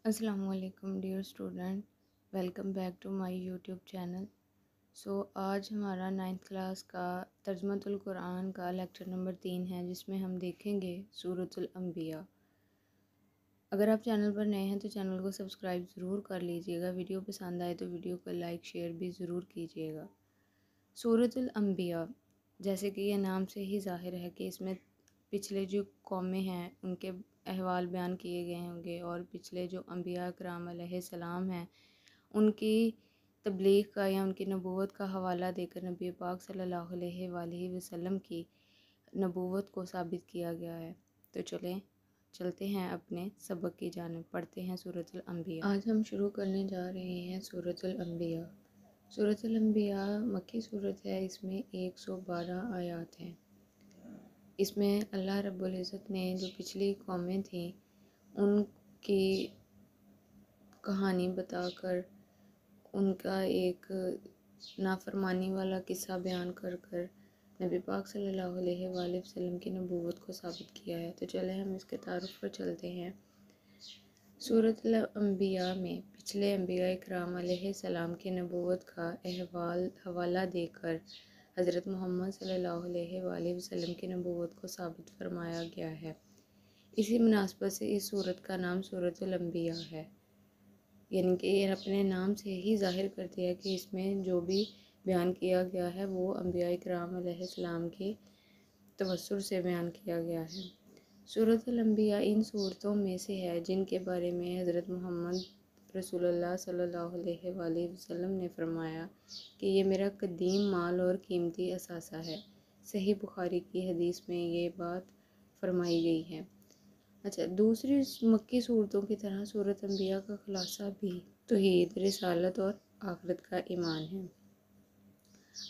अस्सलामुअलैकुम dear student, welcome back to my YouTube channel. आज हमारा 9th क्लास का तर्जुमतुल कुरान का लेक्चर नंबर 3 है, जिसमें हम देखेंगे सूरतुल अंबिया। अगर आप चैनल पर नए हैं तो चैनल को सब्सक्राइब ज़रूर कर लीजिएगा। वीडियो पसंद आए तो वीडियो को लाइक शेयर भी ज़रूर कीजिएगा। सूरतुल अंबिया, जैसे कि यह नाम से ही ज़ाहिर है कि इसमें पिछले जो कौमें हैं उनके अहवाल बयान किए गए होंगे, और पिछले जो अंबिया कराम अलैहिस्सलाम हैं उनकी तबलीग का या उनकी नबूवत का हवाला देकर नबी पाक सल्लल्लाहु अलैहि वसल्लम की नबूवत को साबित किया गया है। तो चलते हैं अपने सबक की जानिब, पढ़ते हैं सूरतुल अंबिया। आज हम शुरू करने जा रहे हैं सूरतुल अंबिया। सूरतुल अंबिया मक्की सूरत है। इसमें 112 आयात हैं। इसमें अल्लाह रब्बुल इज़्ज़त ने जो पिछली कौमें थीं उनकी कहानी बताकर, उनका एक नाफरमानी वाला किस्सा बयान कर कर नबी पाक सल्लल्लाहु अलैहि वसल्लम की नबूवत को साबित किया है। तो चले हम इसके तारुफ पर चलते हैं। सूरतुल अंबिया में पिछले अंबिया इकराम अलैहिस्सलाम की नबूवत का हवाला देकर हज़रत मोहम्मद सल्लल्लाहु अलैहि वसल्लम की नबूवत को साबित फरमाया गया है। इसी मुनासबत से इस सूरत का नाम सूरतुल अंबिया है, यानी कि ये अपने नाम से ही ज़ाहिर करती है कि इसमें जो भी बयान किया गया है वो अंबिया इकराम अलैहिस्सलाम के तवस्सुल से बयान किया गया है। सूरतुल अंबिया इन सूरतों में से है जिनके बारे में हज़रत मोहम्मद रसूलुल्लाह सल्लल्लाहु अलैहि वसल्लम ने फरमाया कि ये मेरा कदीम माल और कीमती असासा है। सही बुखारी की हदीस में ये बात फरमाई गई है। अच्छा, दूसरी मक्की सूरतों की तरह सूरत अंबिया का खुलासा भी तौहीद, रिसालत और आखिरत का ईमान है।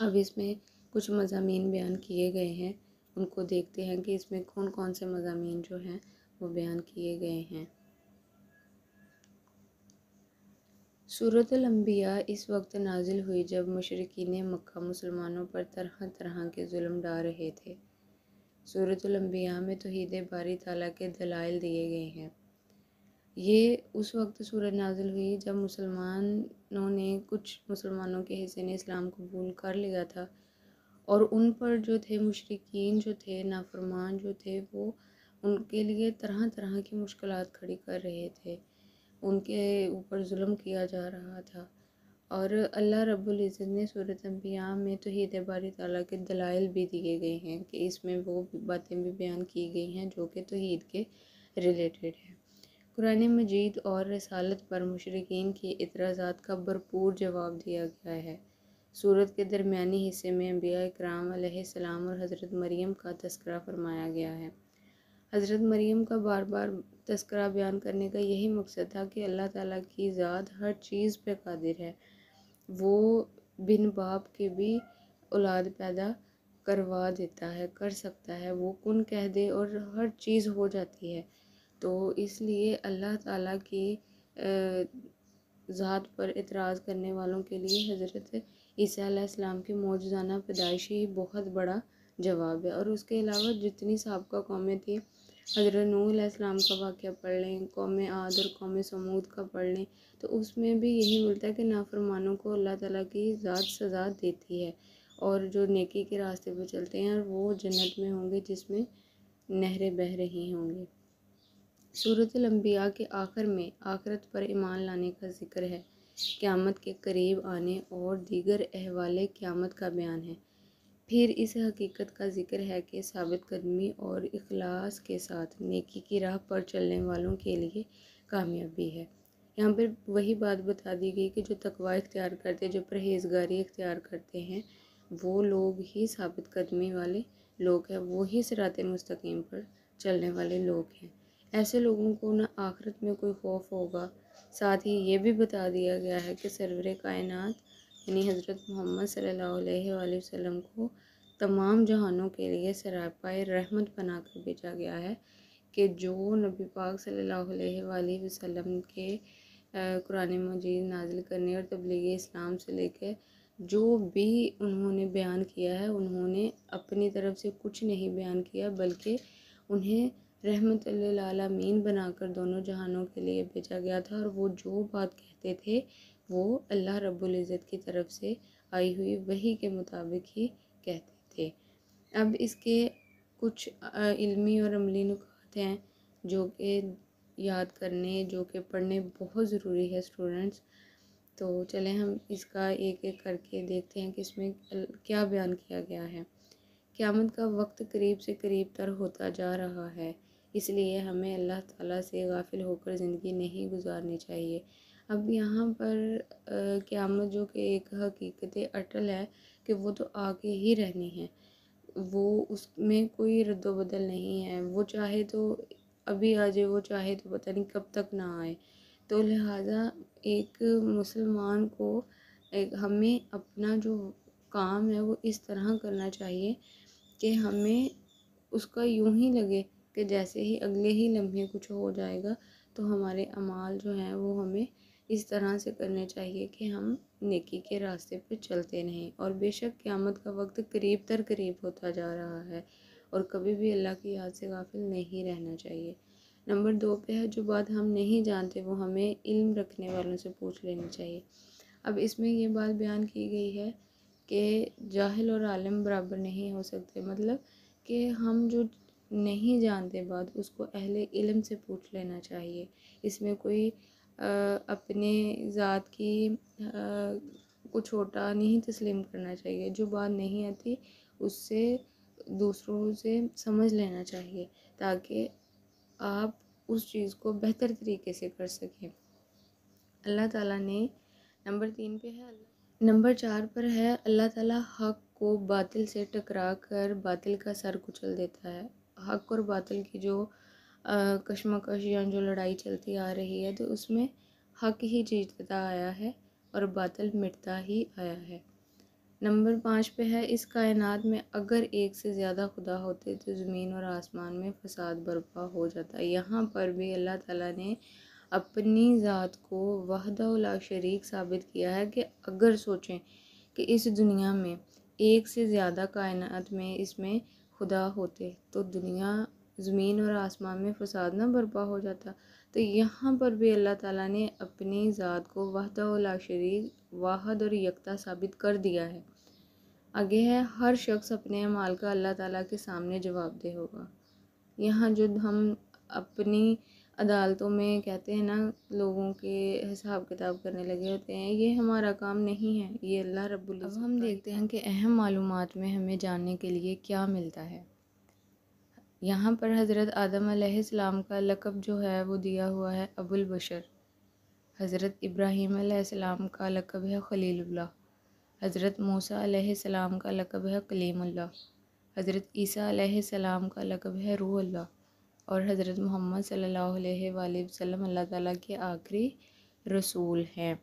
अब इसमें कुछ मज़ामीन बयान किए गए हैं, उनको देखते हैं कि इसमें कौन कौन से मज़ामीन जो हैं वो बयान किए गए हैं। सूरतुल अंबिया इस वक्त नाजिल हुई जब मुशरिकीन मक्का मुसलमानों पर तरह तरह के जुल्म डाल रहे थे। सूरतुल अंबिया में तौहीद बारी ताला के दलाइल दिए गए हैं। ये उस वक्त सूरत नाजिल हुई जब कुछ मुसलमानों के हिस्से ने इस्लाम कबूल कर लिया था, और उन पर जो थे मुशरिकीन जो थे, नाफरमान जो थे, वो उनके लिए तरह तरह की मुश्किलात खड़ी कर रहे थे। उनके ऊपर जुल्म किया जा रहा था, और अल्लाह रब्बुल इज़्ज़त ने सूरत अंबिया में तौहीद बारी ताला के दलाइल भी दिए गए हैं कि इसमें वो बातें भी बयान की गई हैं जो कि तौहीद के रिलेटेड है। कुरान मजीद और रिसालत पर मुशरिकीन के इतराज़ात का भरपूर जवाब दिया गया है। सूरत के दरमियानी हिस्से में अंबिया इकराम अलैहिस्सलाम और हज़रत मरियम का तस्करा फरमाया गया है। हज़रत मरियम का बार बार तस्करा बयान करने का यही मकसद था कि अल्लाह ताला की ज़ात हर चीज़ पे कादिर है। वो बिन बाप के भी औलाद पैदा करवा देता है, कर सकता है। वो कुन कह दे और हर चीज़ हो जाती है। तो इसलिए अल्लाह ताला की ज़ात पर इतराज़ करने वालों के लिए हज़रत ईसा अलैहिस्सलाम की मौजूदाना पैदाइश ही बहुत बड़ा जवाब है। और उसके अलावा जितनी साबका कौमें थी, हज़रत नूह अलैहिस्सलाम का वाक़या पढ़ लें, कौम आद और कौम समूद का पढ़ लें, तो उसमें भी यही मिलता है कि नाफरमानों को अल्लाह ताला की ज़ात सज़ा देती है, और जो नेकी के रास्ते पर चलते हैं वो जन्नत में होंगे जिसमें नहरें बह रही होंगी। सूरतुल अंबिया के आखिर में आखिरत पर ईमान लाने का जिक्र है, क़यामत के करीब आने और दीगर अहवाले क़यामत का बयान है। फिर इस हकीकत का जिक्र है कि साबित कदमी और इखलास के साथ नेकी की राह पर चलने वालों के लिए कामयाबी है। यहाँ पर वही बात बता दी गई कि जो तकवा इख्तियार करते, जो परहेज़गारी इख्तियार करते हैं, वो लोग ही साबित कदमी वाले लोग हैं, वो ही सिरात मुस्तकीम पर चलने वाले लोग हैं। ऐसे लोगों को न आखिरत में कोई खौफ होगा। साथ ही ये भी बता दिया गया है कि सरवर कायनात यानी हज़रत मोहम्मद सल्लल्लाहु अलैहि वसल्लम को तमाम जहानों के लिए सरापाए रहमत बनाकर भेजा गया है, कि जो नबी पाक सल्लल्लाहु अलैहि वसल्लम के कुरान मजीद नाजिल करने और तबलीग इस्लाम से लेकर जो भी उन्होंने बयान किया है, उन्होंने अपनी तरफ से कुछ नहीं बयान किया, बल्कि उन्हें रहमतुल लिल आलमीन बनाकर दोनों जहानों के लिए भेजा गया था, और वो जो बात कहते थे वो अल्लाह रब्बुल इज़्ज़त की तरफ से आई हुई वही के मुताबिक ही कहते थे। अब इसके कुछ इल्मी और अमली नुकात हैं जो कि याद करने, जो कि पढ़ने बहुत ज़रूरी है स्टूडेंट्स। तो चलें हम इसका एक एक करके देखते हैं कि इसमें क्या बयान किया गया है। क़यामत का वक्त करीब से करीब तर होता जा रहा है, इसलिए हमें अल्लाह ताला से गाफिल होकर ज़िंदगी नहीं गुजारनी चाहिए। अब यहाँ पर क़यामत जो कि एक हकीकत अटल है कि वो तो आके ही रहनी है, वो उसमें कोई रद्दोबदल नहीं है। वो चाहे तो अभी आ जाए, वो चाहे तो पता नहीं कब तक ना आए। तो लिहाजा एक मुसलमान को हमें अपना जो काम है वो इस तरह करना चाहिए कि हमें उसका यूं ही लगे कि जैसे ही अगले ही लम्हे कुछ हो जाएगा, तो हमारे अमाल जो हैं वो हमें इस तरह से करने चाहिए कि हम नेकी के रास्ते पे चलते रहें। और बेशक क़यामत का वक्त करीब तर करीब होता जा रहा है, और कभी भी अल्लाह की याद से गाफिल नहीं रहना चाहिए। नंबर 2 पे है, जो बात हम नहीं जानते वो हमें इल्म रखने वालों से पूछ लेनी चाहिए। अब इसमें ये बात बयान की गई है कि जाहिल और आलिम बराबर नहीं हो सकते, मतलब कि हम जो नहीं जानते बात उसको अहले इल्म से पूछ लेना चाहिए। इसमें कोई अपने ज़ात की को छोटा नहीं तस्लीम करना चाहिए। जो बात नहीं आती उससे दूसरों से समझ लेना चाहिए, ताकि आप उस चीज़ को बेहतर तरीके से कर सकें। अल्लाह ताला ने नंबर 3 पे है, नंबर 4 पर है, अल्लाह ताला हक़ को बातिल से टकरा कर बातिल का सर कुचल देता है। हक़ और बातिल की जो कशमकश या जो लड़ाई चलती आ रही है, तो उसमें हक़ ही जीतता आया है और बातिल मिटता ही आया है। नंबर 5 पे है, इस कायनात में अगर एक से ज़्यादा खुदा होते तो ज़मीन और आसमान में फ़साद बर्पा हो जाता। यहाँ पर भी अल्लाह ताला ने अपनी ज़ात को वहदहु ला शरीक साबित किया है कि अगर सोचें कि इस दुनिया में एक से ज़्यादा कायनात में इसमें खुदा होते तो दुनिया ज़मीन और आसमान में फ़साद ना बर्पा हो जाता। तो यहाँ पर भी अल्लाह ताला ने अपनी ज़ात को वहदहु ला शरीक, वाहद और यकता साबित कर दिया है। आगे है, हर शख्स अपने अमाल का अल्लाह ताला के सामने जवाबदेह होगा। यहाँ जो हम अपनी अदालतों में कहते हैं ना, लोगों के हिसाब किताब करने लगे होते हैं, ये हमारा काम नहीं है, ये अल्लाह रब्बुल इज़्ज़त। अब हम देखते हैं कि अहम मालूमात में हमें जानने के लिए क्या मिलता है। यहाँ पर हज़रत आदम अलैहिस्सलाम का लक़ब जो है वो दिया हुआ है अबुल बशर। हज़रत इब्राहीम अलैहिस्सलाम का लक़ब है खलीलुल्लाह। हज़रत मूसा अलैहिस्सलाम का लक़ब है कलीमुल्लाह। हज़रत ईसा अलैहिस्सलाम का लक़ब है रूहुल्लाह। और हज़रत मोहम्मद सल्लल्लाहु अलैहि वसल्लम अल्लाह ताला के आखिरी रसूल हैं।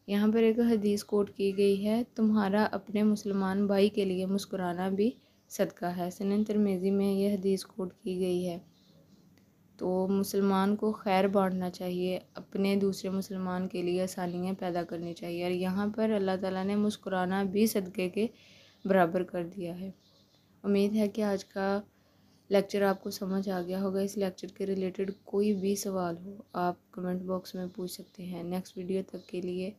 यहाँ पर एक हदीस कोट की गई है, तुम्हारा अपने मुसलमान भाई के लिए मुस्कुराना भी सदका है। सुनन तिरमिज़ी में यह हदीस कोट की गई है। तो मुसलमान को खैर बांटना चाहिए, अपने दूसरे मुसलमान के लिए आसानियाँ पैदा करनी चाहिए। और यहाँ पर अल्लाह ताला ने मुस्कुराना भी सदक़े के बराबर कर दिया है। उम्मीद है कि आज का लेक्चर आपको समझ आ गया होगा। इस लेक्चर के रिलेटेड कोई भी सवाल हो आप कमेंट बॉक्स में पूछ सकते हैं। नेक्स्ट वीडियो तक के लिए